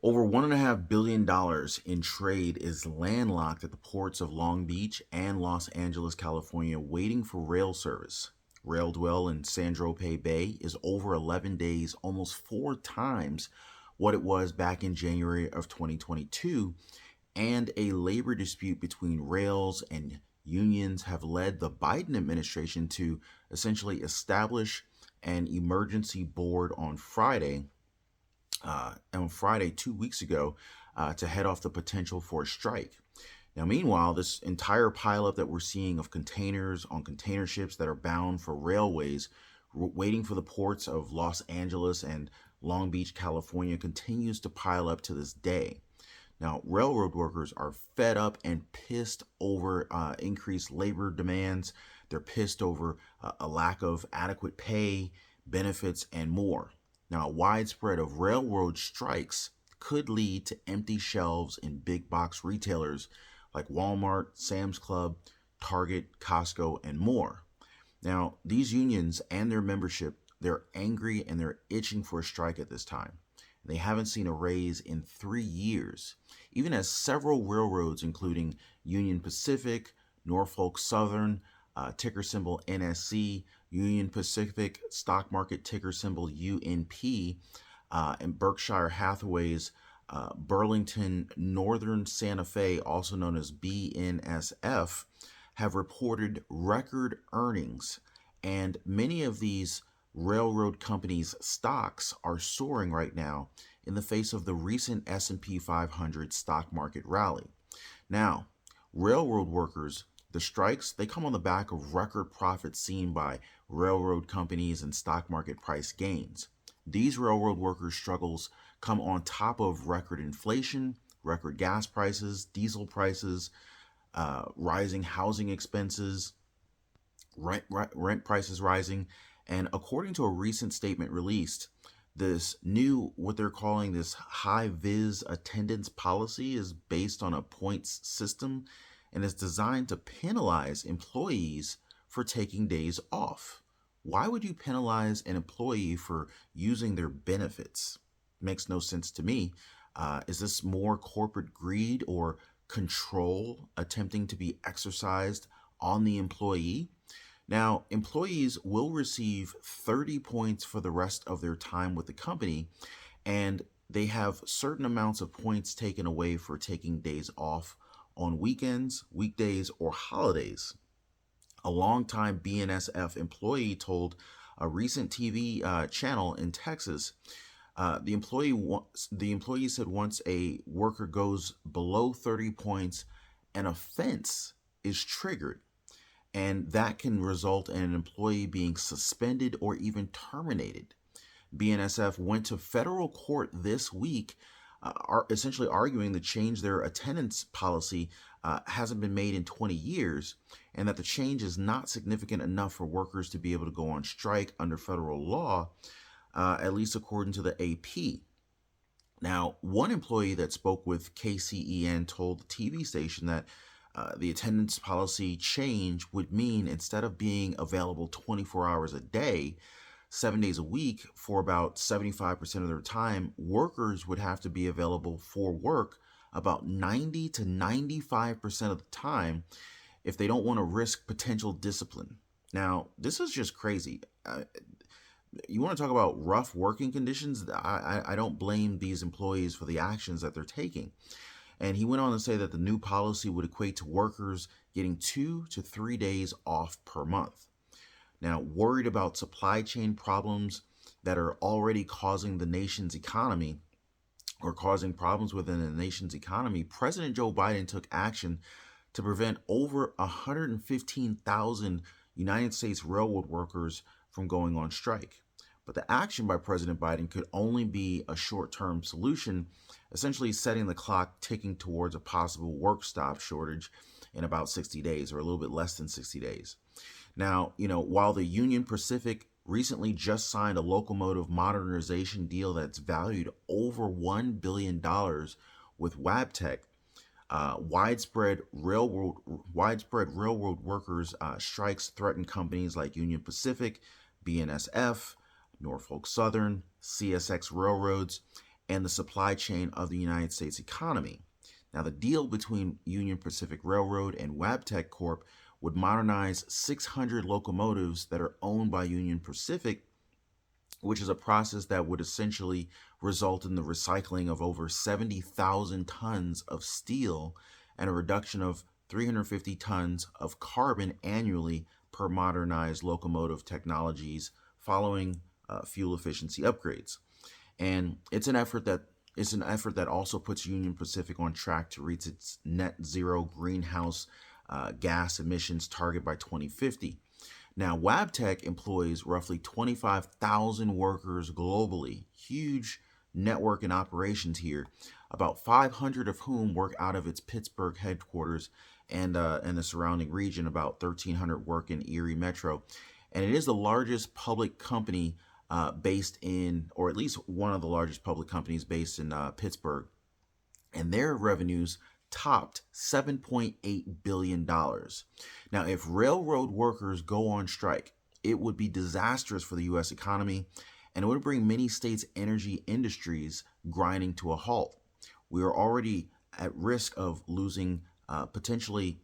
Over $1.5 billion in trade is landlocked at the ports of Long Beach and Los Angeles, California, waiting for rail service. Rail dwell in San Tropez Bay is over 11 days, almost four times what it was back in January of 2022, and a labor dispute between rails and unions have led the Biden administration to essentially establish an emergency board on Friday 2 weeks ago to head off the potential for a strike. Now, meanwhile, this entire pileup that we're seeing of containers on container ships that are bound for railways, waiting for the ports of Los Angeles and Long Beach, California, continues to pile up to this day. Now, railroad workers are fed up and pissed over increased labor demands. They're pissed over a lack of adequate pay, benefits, and more. Now, a widespread of railroad strikes could lead to empty shelves in big box retailers like Walmart, Sam's Club, Target, Costco, and more. Now, these unions and their membership, they're angry and they're itching for a strike at this time. They haven't seen a raise in 3 years, even as several railroads, including Union Pacific, Norfolk Southern, ticker symbol NSC, Union Pacific stock market ticker symbol UNP, and Berkshire Hathaway's Burlington Northern Santa Fe, also known as BNSF, have reported record earnings. And many of these railroad companies' stocks are soaring right now in the face of the recent S&P 500 stock market rally. Now, railroad workers, the strikes, they come on the back of record profits seen by railroad companies and stock market price gains. These railroad workers' struggles come on top of record inflation, record gas prices, diesel prices, rising housing expenses, rent prices rising. And according to a recent statement released, this new, what they're calling this high vis attendance policy, is based on a points system and is designed to penalize employees for taking days off. Why would you penalize an employee for using their benefits? Makes no sense to me. Is this more corporate greed or control attempting to be exercised on the employee? Now, employees will receive 30 points for the rest of their time with the company, and they have certain amounts of points taken away for taking days off on weekends, weekdays, or holidays. A longtime BNSF employee told a recent TV channel in Texas, the employee said once a worker goes below 30 points, an offense is triggered, and that can result in an employee being suspended or even terminated. BNSF went to federal court this week, essentially arguing the change their attendance policy hasn't been made in 20 years, and that the change is not significant enough for workers to be able to go on strike under federal law, at least according to the AP. Now, one employee that spoke with KCEN told the TV station that the attendance policy change would mean instead of being available 24 hours a day, 7 days a week for about 75% of their time, workers would have to be available for work about 90 to 95% of the time if they don't want to risk potential discipline. Now, this is just crazy. You want to talk about rough working conditions? I don't blame these employees for the actions that they're taking. And he went on to say that the new policy would equate to workers getting 2 to 3 days off per month. Now, worried about supply chain problems that are already causing the nation's economy or causing problems within the nation's economy, President Joe Biden took action to prevent over 115,000 United States railroad workers from going on strike. But the action by President Biden could only be a short-term solution, essentially setting the clock ticking towards a possible work stop shortage in about 60 days or a little bit less than 60 days. Now, while the Union Pacific recently just signed a locomotive modernization deal that's valued over $1 billion with Wabtec, widespread railroad workers strikes threaten companies like Union Pacific, BNSF, Norfolk Southern, CSX Railroads, and the supply chain of the United States economy. Now, the deal between Union Pacific Railroad and Wabtec Corp would modernize 600 locomotives that are owned by Union Pacific, which is a process that would essentially result in the recycling of over 70,000 tons of steel and a reduction of 350 tons of carbon annually per modernized locomotive technologies following fuel efficiency upgrades. And it's an effort that also puts Union Pacific on track to reach its net zero greenhouse gas emissions target by 2050. Now, Wabtec employs roughly 25,000 workers globally, huge network and operations here, about 500 of whom work out of its Pittsburgh headquarters and the surrounding region. About 1,300 work in Erie Metro. And it is the largest public company based in, or at least one of the largest public companies based in Pittsburgh. And their revenues topped $7.8 billion. Now, if railroad workers go on strike, it would be disastrous for the U.S. economy, and it would bring many states' energy industries grinding to a halt. We are already at risk of losing potentially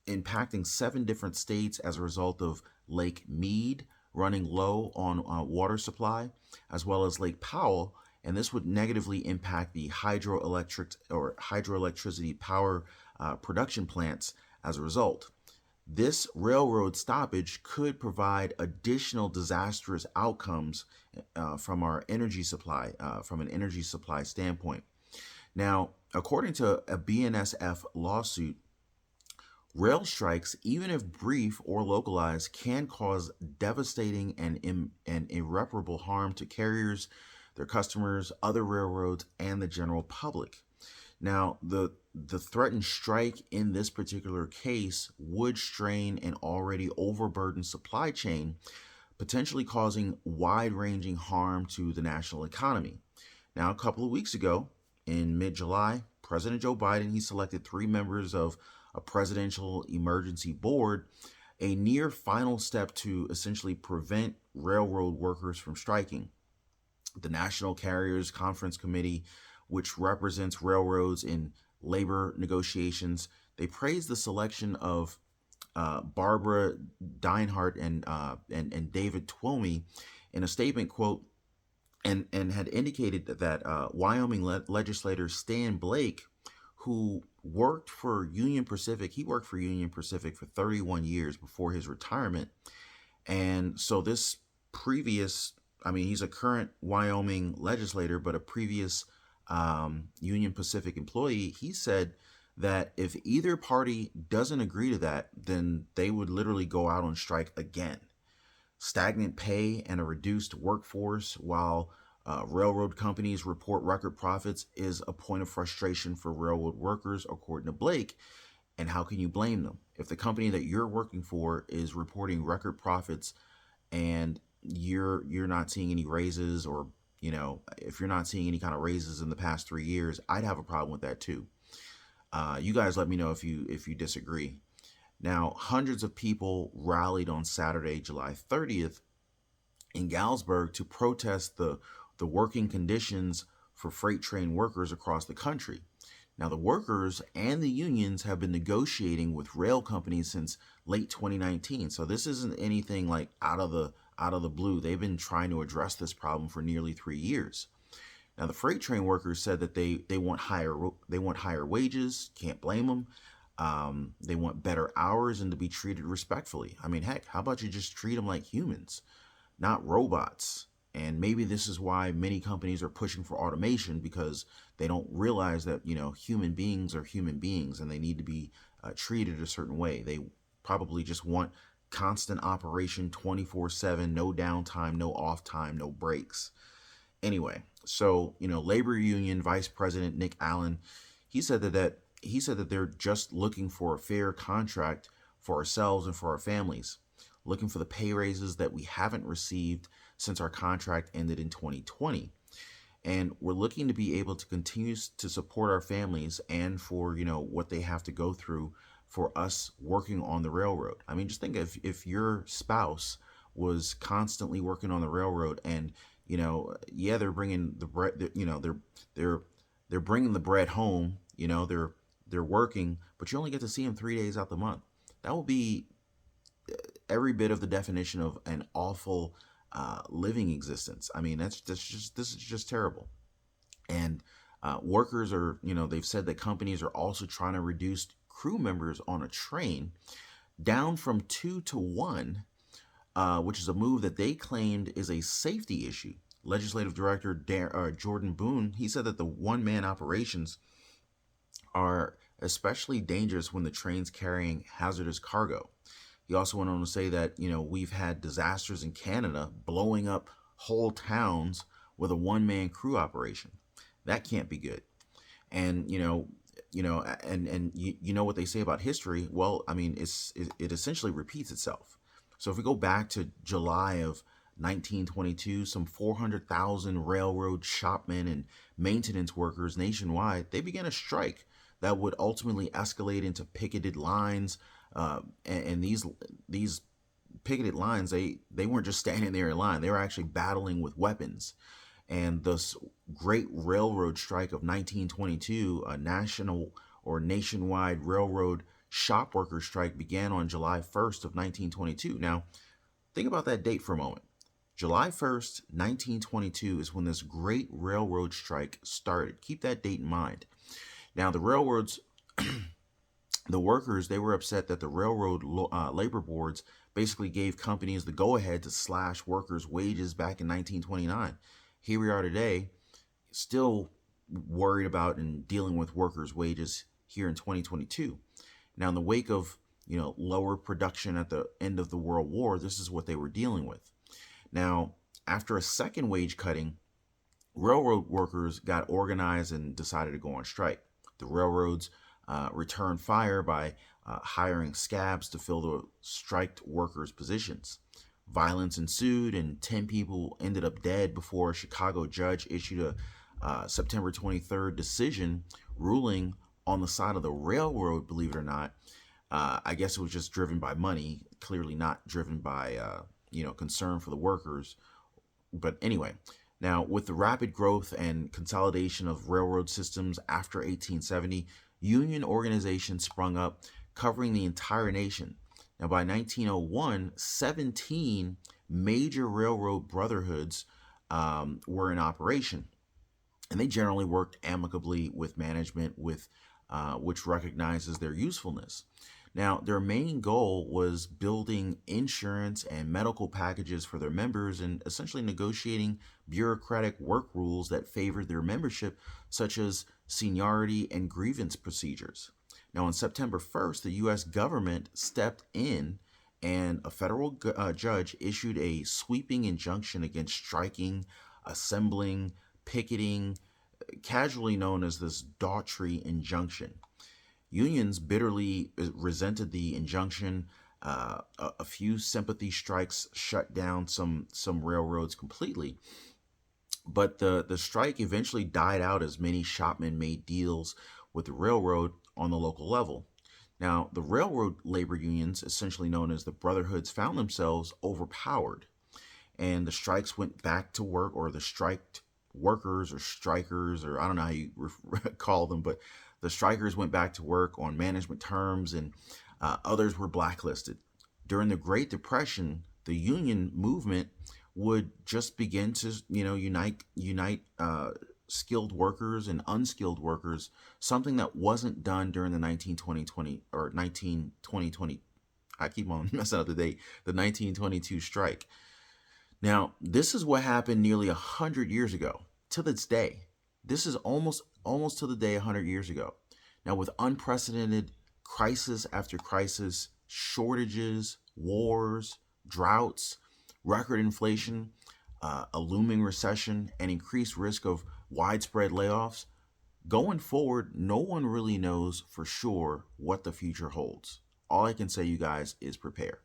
impacting 7 different states as a result of Lake Mead running low on water supply, as well as Lake Powell, and this would negatively impact the hydroelectricity power production plants as a result. This railroad stoppage could provide additional disastrous outcomes from our energy supply, from an energy supply standpoint. Now, according to a BNSF lawsuit, rail strikes, even if brief or localized, can cause devastating and irreparable harm to carriers, their customers, other railroads, and the general public. Now, the threatened strike in this particular case would strain an already overburdened supply chain, potentially causing wide-ranging harm to the national economy. Now, a couple of weeks ago, in mid-July, President Joe Biden, he selected 3 members of a presidential emergency board, a near final step to essentially prevent railroad workers from striking. The National Carriers Conference Committee, which represents railroads in labor negotiations, they praised the selection of Barbara Deinhardt and David Twomey in a statement, quote, and had indicated that Wyoming legislator Stan Blake, who worked for Union Pacific, he worked for Union Pacific for 31 years before his retirement. And so this previous, he's a current Wyoming legislator, but a previous Union Pacific employee, he said that if either party doesn't agree to that, then they would literally go out on strike again. Stagnant pay and a reduced workforce while railroad companies report record profits is a point of frustration for railroad workers, according to Blake. And how can you blame them? If the company that you're working for is reporting record profits and you're not seeing any raises, or if you're not seeing any kind of raises in the past 3 years, I'd have a problem with that too. You guys let me know if you disagree. Now, hundreds of people rallied on Saturday, July 30th in Galesburg to protest the working conditions for freight train workers across the country. Now, the workers and the unions have been negotiating with rail companies since late 2019. So this isn't anything like out of the blue. They've been trying to address this problem for nearly 3 years. Now, the freight train workers said that they want higher wages. Can't blame them. They want better hours and to be treated respectfully. Heck, how about you just treat them like humans, not robots? And maybe this is why many companies are pushing for automation, because they don't realize that, human beings are human beings and they need to be treated a certain way. They probably just want constant operation 24/7, no downtime, no off time, no breaks. Anyway, so, labor union vice president Nick Allen, he said that they're just looking for a fair contract for ourselves and for our families, looking for the pay raises that we haven't received since our contract ended in 2020. And we're looking to be able to continue to support our families and for, what they have to go through for us working on the railroad. Just think if your spouse was constantly working on the railroad and, Yeah, they're bringing the bread. They're they're bringing the bread home. They're working, but you only get to see them 3 days out the month. That will be every bit of the definition of an awful living existence. I mean, this is just terrible. And workers are, they've said that companies are also trying to reduce crew members on a train down from 2 to 1, which is a move that they claimed is a safety issue. Legislative Director Jordan Boone, he said that the one-man operations are especially dangerous when the train's carrying hazardous cargo. He also went on to say that, we've had disasters in Canada blowing up whole towns with a one-man crew operation. That can't be good. And you know what they say about history. Well, I mean, it essentially repeats itself. So if we go back to July of 1922, some 400,000 railroad shopmen and maintenance workers nationwide, they began a strike that would ultimately escalate into picketed lines. And these picketed lines, they weren't just standing there in line; they were actually battling with weapons. And this great railroad strike of 1922, a national or nationwide railroad shop worker strike, began on July 1st of 1922. Now, think about that date for a moment. July 1st, 1922 is when this great railroad strike started. Keep that date in mind. Now, the railroads, the workers, they were upset that the railroad labor boards basically gave companies the go-ahead to slash workers' wages back in 1929. Here we are today, still worried about and dealing with workers' wages here in 2022. Now, in the wake of lower production at the end of the World War, this is what they were dealing with. Now, after a second wage cutting, railroad workers got organized and decided to go on strike. The railroads returned fire by hiring scabs to fill the striked workers' positions. Violence ensued, and 10 people ended up dead before a Chicago judge issued a September 23rd decision ruling on the side of the railroad, believe it or not. I guess it was just driven by money, clearly not driven by concern for the workers. But anyway, now with the rapid growth and consolidation of railroad systems after 1870, union organizations sprung up covering the entire nation. Now, by 1901, 17 major railroad brotherhoods were in operation, and they generally worked amicably with management, which recognizes their usefulness. Now, their main goal was building insurance and medical packages for their members and essentially negotiating bureaucratic work rules that favored their membership, such as seniority and grievance procedures. Now, on September 1st, the U.S. government stepped in and a federal judge issued a sweeping injunction against striking, assembling, picketing, casually known as this Daughtry injunction. Unions bitterly resented the injunction. A few sympathy strikes shut down some railroads completely. But the strike eventually died out as many shopmen made deals with the railroad on the local level. Now, the railroad labor unions, essentially known as the brotherhoods, found themselves overpowered. And the strikes went back to work, or the striked workers or strikers, or I don't know how you call them, but the strikers went back to work on management terms, and others were blacklisted. During the Great Depression, the union movement would just begin to, unite skilled workers and unskilled workers, something that wasn't done during the 1920. I keep on messing up the date. The 1922 strike. Now, this is what happened nearly 100 years ago. To this day, this is almost to the day 100 years ago. Now, with unprecedented crisis after crisis, shortages, wars, droughts, record inflation, a looming recession, and increased risk of widespread layoffs, going forward, no one really knows for sure what the future holds. All I can say, you guys, is prepare.